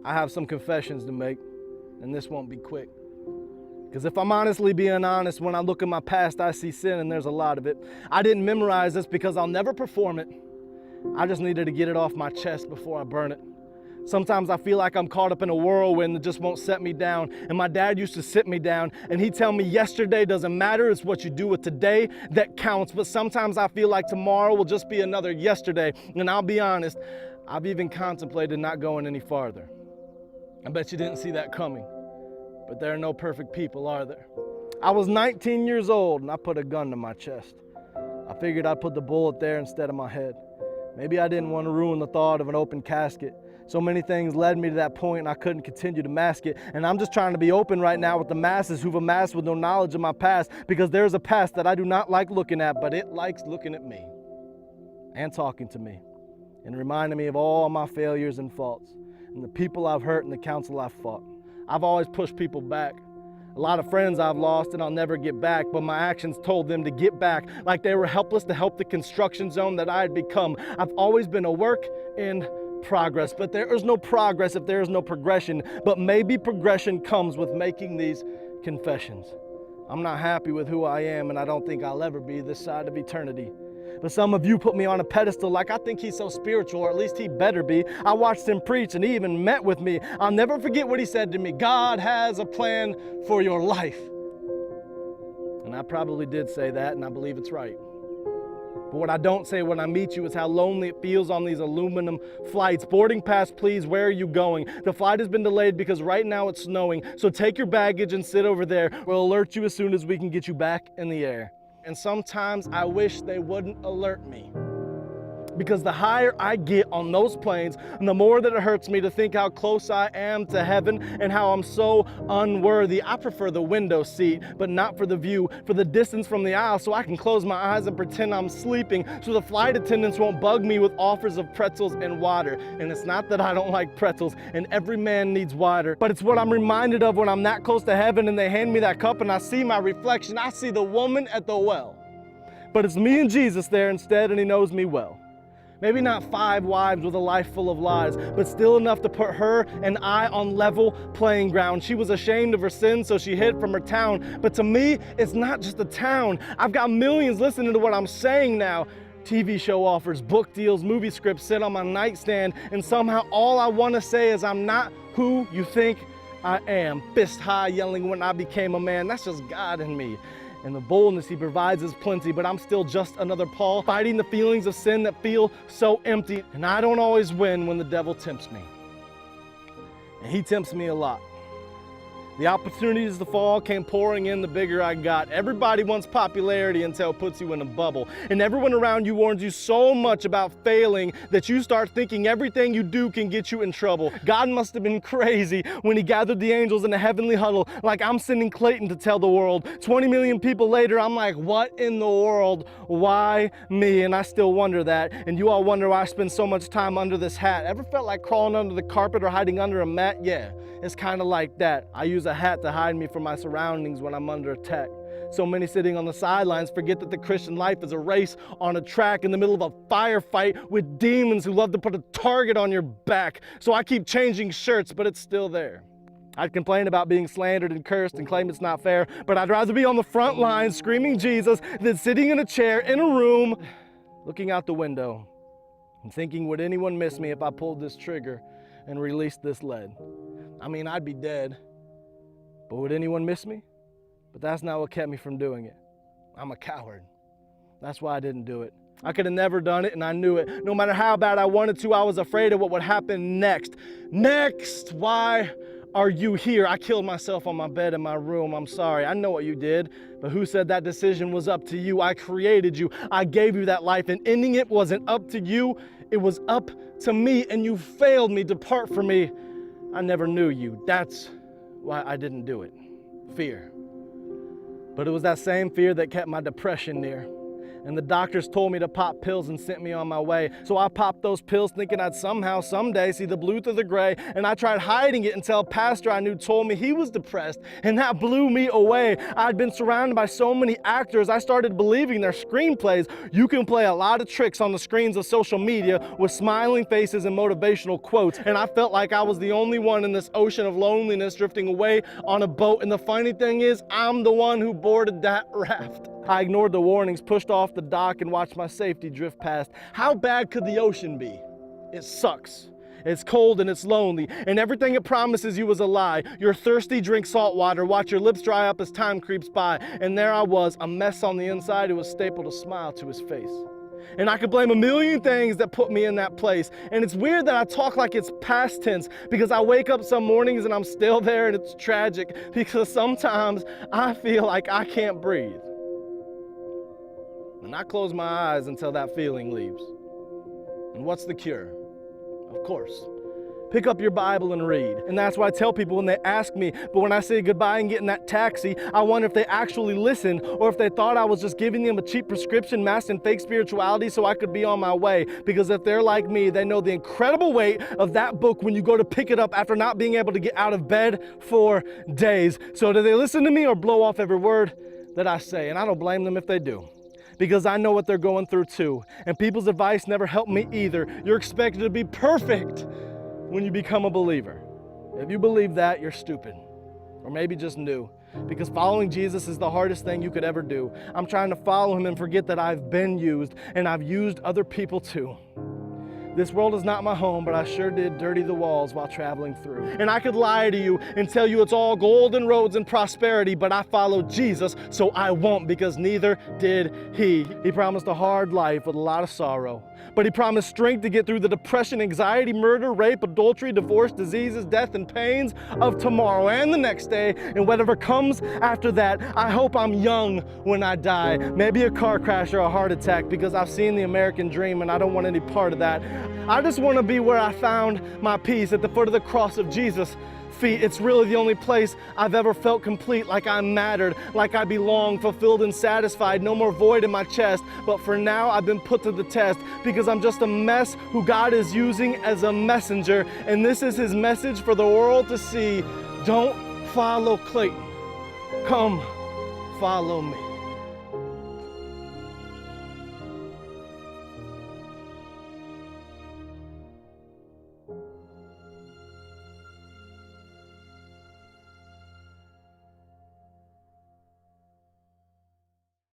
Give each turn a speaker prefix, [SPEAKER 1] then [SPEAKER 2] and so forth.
[SPEAKER 1] I have some confessions to make, and this won't be quick. Because if I'm honestly being honest, when I look at my past, I see sin, and there's a lot of it. I didn't memorize this because I'll never perform it. I just needed to get it off my chest before I burn it. Sometimes I feel like I'm caught up in a whirlwind that just won't set me down. And my dad used to sit me down and he'd tell me yesterday doesn't matter, it's what you do with today that counts. But sometimes I feel like tomorrow will just be another yesterday. And I'll be honest, I've even contemplated not going any farther. I bet you didn't see that coming. But there are no perfect people, are there? I was 19 years old and I put a gun to my chest. I figured I'd put the bullet there instead of my head. Maybe I didn't want to ruin the thought of an open casket. So many things led me to that point and I couldn't continue to mask it. And I'm just trying to be open right now with the masses who've amassed with no knowledge of my past, because there's a past that I do not like looking at, but it likes looking at me and talking to me and reminding me of all my failures and faults and the people I've hurt and the counsel I've fought. I've always pushed people back. A lot of friends I've lost and I'll never get back, but my actions told them to get back, like they were helpless to help the construction zone that I had become. I've always been a work in progress, but there is no progress if there is no progression. But maybe progression comes with making these confessions. I'm not happy with who I am, and I don't think I'll ever be this side of eternity. But some of you put me on a pedestal like I think he's so spiritual, or at least he better be. I watched him preach and he even met with me. I'll never forget what he said to me. God has a plan for your life. And I probably did say that, and I believe it's right. But what I don't say when I meet you is how lonely it feels on these aluminum flights. Boarding pass, please, where are you going? The flight has been delayed because right now it's snowing. So take your baggage and sit over there. We'll alert you as soon as we can get you back in the air. And sometimes I wish they wouldn't alert me. Because the higher I get on those planes, and the more that it hurts me to think how close I am to heaven and how I'm so unworthy. I prefer the window seat, but not for the view, for the distance from the aisle, so I can close my eyes and pretend I'm sleeping, so the flight attendants won't bug me with offers of pretzels and water. And it's not that I don't like pretzels, and every man needs water, but it's what I'm reminded of when I'm that close to heaven and they hand me that cup and I see my reflection. I see the woman at the well, but it's me and Jesus there instead, and he knows me well. Maybe not 5 wives with a life full of lies, but still enough to put her and I on level playing ground. She was ashamed of her sin, so she hid from her town. But to me, it's not just a town. I've got millions listening to what I'm saying now. TV show offers, book deals, movie scripts sit on my nightstand, and somehow all I want to say is I'm not who you think I am. Fist high yelling when I became a man. That's just God in me. And the boldness he provides is plenty, but I'm still just another Paul, fighting the feelings of sin that feel so empty. And I don't always win when the devil tempts me. And he tempts me a lot. The opportunities to fall came pouring in the bigger I got. Everybody wants popularity until it puts you in a bubble. And everyone around you warns you so much about failing that you start thinking everything you do can get you in trouble. God must have been crazy when he gathered the angels in a heavenly huddle, like I'm sending Clayton to tell the world. 20 million people later, I'm like, what in the world? Why me? And I still wonder that. And you all wonder why I spend so much time under this hat. Ever felt like crawling under the carpet or hiding under a mat? Yeah, it's kind of like that. I use a hat to hide me from my surroundings when I'm under attack. So many sitting on the sidelines forget that the Christian life is a race on a track in the middle of a firefight with demons who love to put a target on your back. So I keep changing shirts, but it's still there. I'd complain about being slandered and cursed and claim it's not fair, but I'd rather be on the front lines screaming Jesus than sitting in a chair in a room looking out the window and thinking, would anyone miss me if I pulled this trigger and released this lead? I mean, I'd be dead. But would anyone miss me? But that's not what kept me from doing it. I'm a coward. That's why I didn't do it. I could have never done it, and I knew it. No matter how bad I wanted to, I was afraid of what would happen next. Next! Why are you here? I killed myself on my bed in my room. I'm sorry. I know what you did. But who said that decision was up to you? I created you. I gave you that life, and ending it wasn't up to you. It was up to me, and you failed me. Depart from me. I never knew you. That's why I didn't do it. Fear. But it was that same fear that kept my depression near. And the doctors told me to pop pills and sent me on my way. So I popped those pills thinking I'd somehow, someday see the blue through the gray. And I tried hiding it until a pastor I knew told me he was depressed. And that blew me away. I'd been surrounded by so many actors, I started believing their screenplays. You can play a lot of tricks on the screens of social media with smiling faces and motivational quotes. And I felt like I was the only one in this ocean of loneliness drifting away on a boat. And the funny thing is, I'm the one who boarded that raft. I ignored the warnings, pushed off the dock, and watched my safety drift past. How bad could the ocean be? It sucks. It's cold and it's lonely, and everything it promises you is a lie. You're thirsty, drink salt water, watch your lips dry up as time creeps by. And there I was, a mess on the inside who was stapled a smile to his face. And I could blame a million things that put me in that place. And it's weird that I talk like it's past tense, because I wake up some mornings and I'm still there, and it's tragic because sometimes I feel like I can't breathe. And I close my eyes until that feeling leaves. And what's the cure? Of course, pick up your Bible and read. And that's why I tell people when they ask me, but when I say goodbye and get in that taxi, I wonder if they actually listened, or if they thought I was just giving them a cheap prescription masked in fake spirituality so I could be on my way. Because if they're like me, they know the incredible weight of that book when you go to pick it up after not being able to get out of bed for days. So do they listen to me or blow off every word that I say? And I don't blame them if they do, because I know what they're going through too. And people's advice never helped me either. You're expected to be perfect when you become a believer. If you believe that, you're stupid, or maybe just new, because following Jesus is the hardest thing you could ever do. I'm trying to follow him and forget that I've been used, and I've used other people too. This world is not my home, but I sure did dirty the walls while traveling through. And I could lie to you and tell you it's all golden roads and prosperity, but I followed Jesus, so I won't, because neither did he. He promised a hard life with a lot of sorrow, but he promised strength to get through the depression, anxiety, murder, rape, adultery, divorce, diseases, death, and pains of tomorrow and the next day, and whatever comes after that. I hope I'm young when I die, maybe a car crash or a heart attack, because I've seen the American dream and I don't want any part of that. I just want to be where I found my peace, at the foot of the cross of Jesus' feet. It's really the only place I've ever felt complete, like I mattered, like I belong, fulfilled and satisfied, no more void in my chest. But for now, I've been put to the test, because I'm just a mess who God is using as a messenger. And this is his message for the world to see. Don't follow Clayton. Come, follow me.